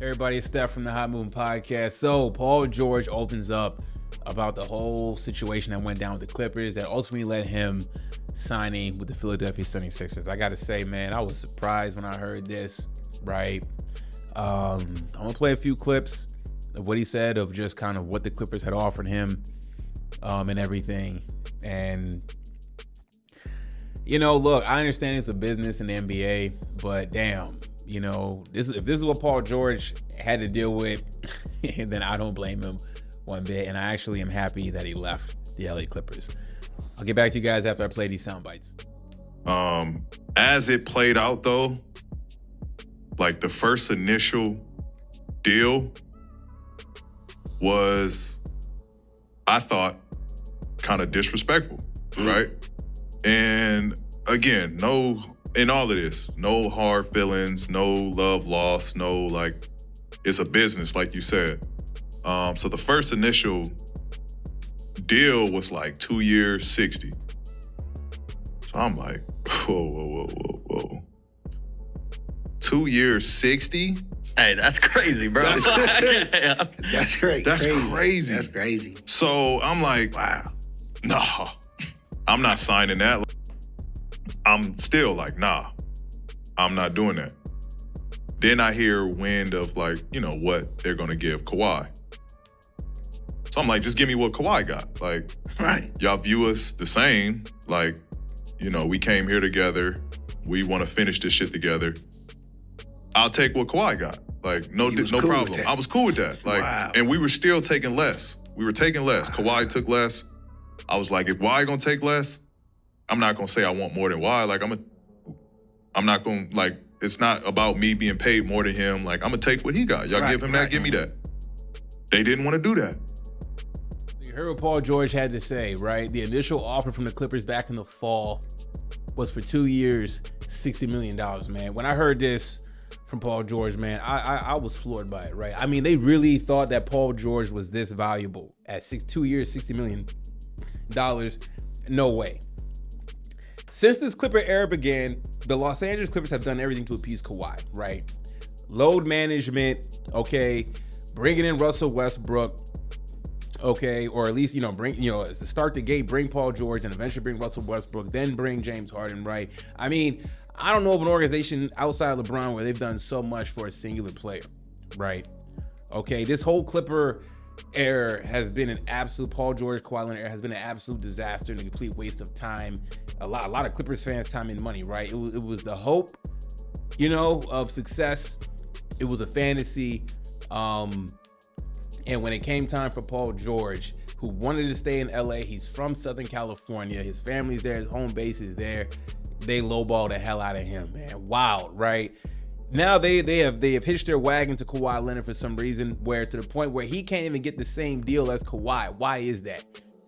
Everybody, it's Steph from the Hot Moving Podcast. So, Paul George opens up about the whole situation that went down with the Clippers that ultimately led him signing with the Philadelphia 76ers. I got to say, man, I was surprised when I heard this, right? I'm going to play a few clips of what he said, of just kind of what the Clippers had offered him and everything. And, you know, look, I understand it's a business in the NBA, but damn. You know, if this is what Paul George had to deal with, then I don't blame him one bit. And I actually am happy that he left the LA Clippers. I'll get back to you guys after I play these sound bites. As it played out, though, like the first initial deal was, I thought, kind of disrespectful, right? And again, in all of this, no hard feelings, no love lost, no, like, it's a business, like you said. So the first initial deal was like 2 years, 60. So I'm like, whoa. 2 years, 60? Hey, that's crazy, bro. That's great. That's crazy. That's crazy. So I'm like, wow, nah, I'm not signing that. I'm still like, nah, I'm not doing that. Then I hear wind of, like, you know, what they're going to give Kawhi. So I'm like, just give me what Kawhi got. Like, Right. y'all view us the same. Like, you know, we came here together. We want to finish this shit together. I'll take what Kawhi got. Like, no He was cool with problem. that. I was cool with that. Like, Wow. And we were still taking less. We were taking less. Kawhi took less. I was like, if Kawhi gonna take less, I'm not gonna say I want more than Kawhi. Like, I'm not gonna, like, it's not about me being paid more than him. Like, I'm gonna take what he got. Y'all give him that, give me that. They didn't want to do that. You heard what Paul George had to say, right? The initial offer from the Clippers back in the fall was for 2 years, $60 million, man. When I heard this from Paul George, man, I was floored by it, right? I mean, they really thought that Paul George was this valuable at 2 years, $60 million. No way. Since this Clipper era began, the Los Angeles Clippers have done everything to appease Kawhi, right? Load management, okay, bringing in Russell Westbrook, okay, or at least, to start the gate, bring Paul George and eventually bring Russell Westbrook, then bring James Harden, right? I mean, I don't know of an organization outside of LeBron where they've done so much for a singular player, right? Okay, this whole Clipper era has been an absolute, Paul George, Kawhi Leonard era has been an absolute disaster and a complete waste of time. A lot of Clippers fans' time and money, right? It was the hope, of success. It was a fantasy. And when it came time for Paul George, who wanted to stay in LA, he's from Southern California, his family's there, his home base is there, they lowballed the hell out of him, man. Wild, right? Now they have hitched their wagon to Kawhi Leonard for some reason, where to the point where he can't even get the same deal as Kawhi. Why is that,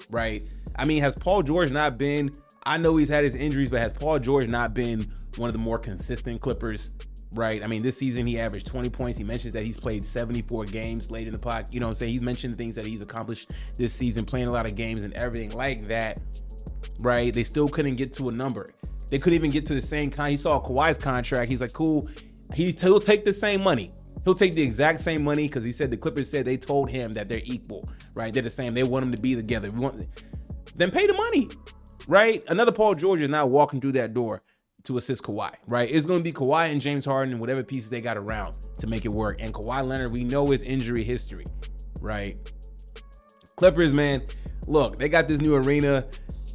right? I mean, has Paul George not been, I know he's had his injuries, but has Paul George not been one of the more consistent Clippers, right? I mean, this season he averaged 20 points. He mentions that he's played 74 games late in the pod. You know what I'm saying? He's mentioned things that he's accomplished this season, playing a lot of games and everything like that, right? They still couldn't get to a number. They couldn't even get to the same kind. He saw Kawhi's contract. He's like, cool. He'll take the same money. He'll take the exact same money because he said the Clippers said they told him that they're equal, right? They're the same. They want them to be together. Then pay the money, right? Another Paul George is not walking through that door to assist Kawhi, right? It's going to be Kawhi and James Harden and whatever pieces they got around to make it work. And Kawhi Leonard, we know his injury history, right? Clippers, man, look, they got this new arena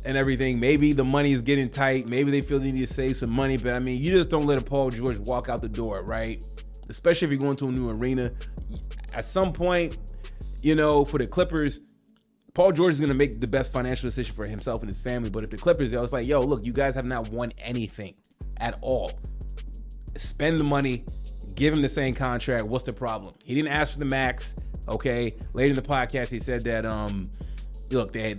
and everything. Maybe the money is getting tight. Maybe they feel they need to save some money. But, I mean, you just don't let a Paul George walk out the door, right? Especially if you're going to a new arena. At some point, for the Clippers, Paul George is going to make the best financial decision for himself and his family. But if the Clippers, it's like, yo, look, you guys have not won anything at all. Spend the money. Give him the same contract. What's the problem? He didn't ask for the max, okay? Later in the podcast, he said that, look, there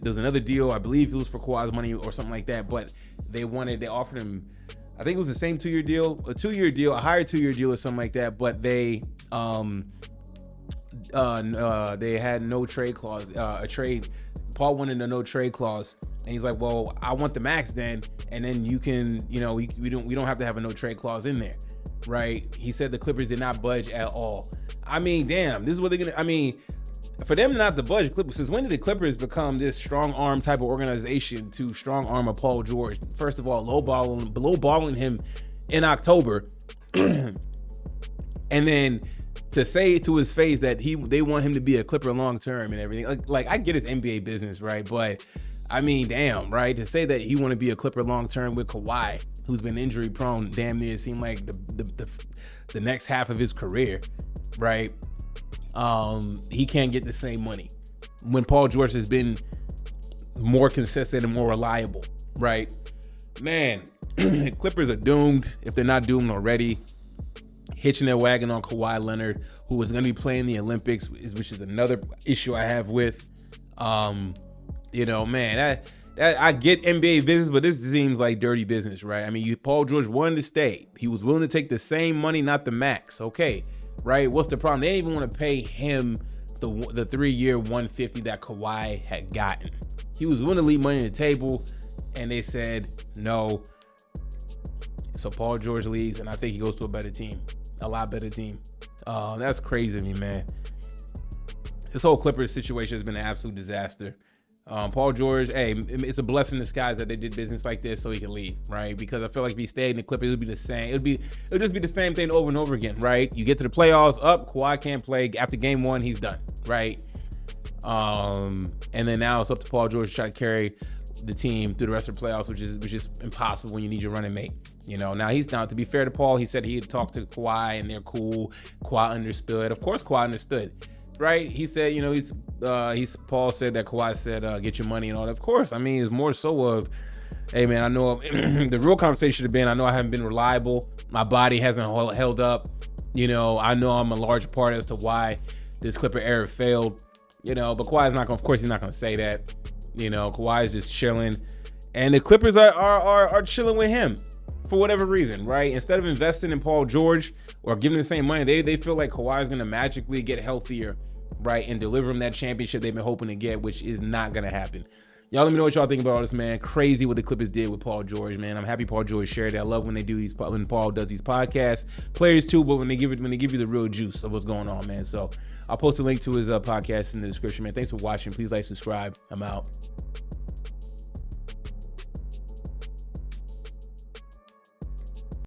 was another deal. I believe it was for Kawhi's money or something like that. But they offered him, I think it was the same 2 year deal, a higher 2 year deal or something like that. But they had no trade clause, Paul wanted a no trade clause, and he's like, well, I want the max then, and then you can, we don't have to have a no trade clause in there. right? He said the Clippers did not budge at all. I mean, damn, this is what they're gonna. I mean, for them not to budge, Clippers. Since when did the Clippers become this strong arm type of organization to strong arm of Paul George? First of all, lowballing him in October, and then to say to his face that they want him to be a Clipper long term and everything. Like I get his NBA business, right? But I mean, damn, right? To say that he want to be a Clipper long term with Kawhi, who's been injury prone, damn near seemed like the next half of his career, right? He can't get the same money when Paul George has been more consistent and more reliable, right? Man, Clippers are doomed if they're not doomed already. Hitching their wagon on Kawhi Leonard, who is going to be playing the Olympics, which is another issue I have with. You know, man, I get NBA business, but this seems like dirty business, right? I mean, Paul George wanted to stay. He was willing to take the same money, not the max. Okay, right? What's the problem? They didn't even want to pay him the 3-year $150 that Kawhi had gotten. He was willing to leave money on the table, and they said no. So Paul George leaves, and I think he goes to a better team, a lot better team. That's crazy to me, man. This whole Clippers situation has been an absolute disaster. Paul George, hey, it's a blessing in disguise that they did business like this so he can leave, right? Because I feel like if he stayed in the Clippers, it would be the same. It would just be the same thing over and over again, right? You get to the playoffs, Kawhi can't play. After game 1, he's done, right? And then now it's up to Paul George to try to carry the team through the rest of the playoffs, which is impossible when you need your running mate. You know, now to be fair to Paul, he said he had talked to Kawhi and they're cool. Kawhi understood. Of course, Kawhi understood. Right? He said, you know, Paul said that Kawhi said, get your money and all that. Of course. I mean, it's more so of, hey, man, I know the real conversation should have been, I know I haven't been reliable. My body hasn't held up. You know, I know I'm a large part as to why this Clipper era failed. You know, but Kawhi's not going to, of course, he's not going to say that. You know, Kawhi's just chilling. And the Clippers are chilling with him for whatever reason, right? Instead of investing in Paul George or giving the same money, they feel like Kawhi's going to magically get healthier, right, and deliver them that championship they've been hoping to get, which is not going to happen. Y'all let me know what y'all think about all this, man. Crazy what the Clippers did with Paul George, man. I'm happy Paul George shared it. I love when Paul does these podcasts. Players too, but when they give you the real juice of what's going on, man. So I'll post a link to his podcast in the description, man. Thanks for watching. Please like, subscribe. I'm out.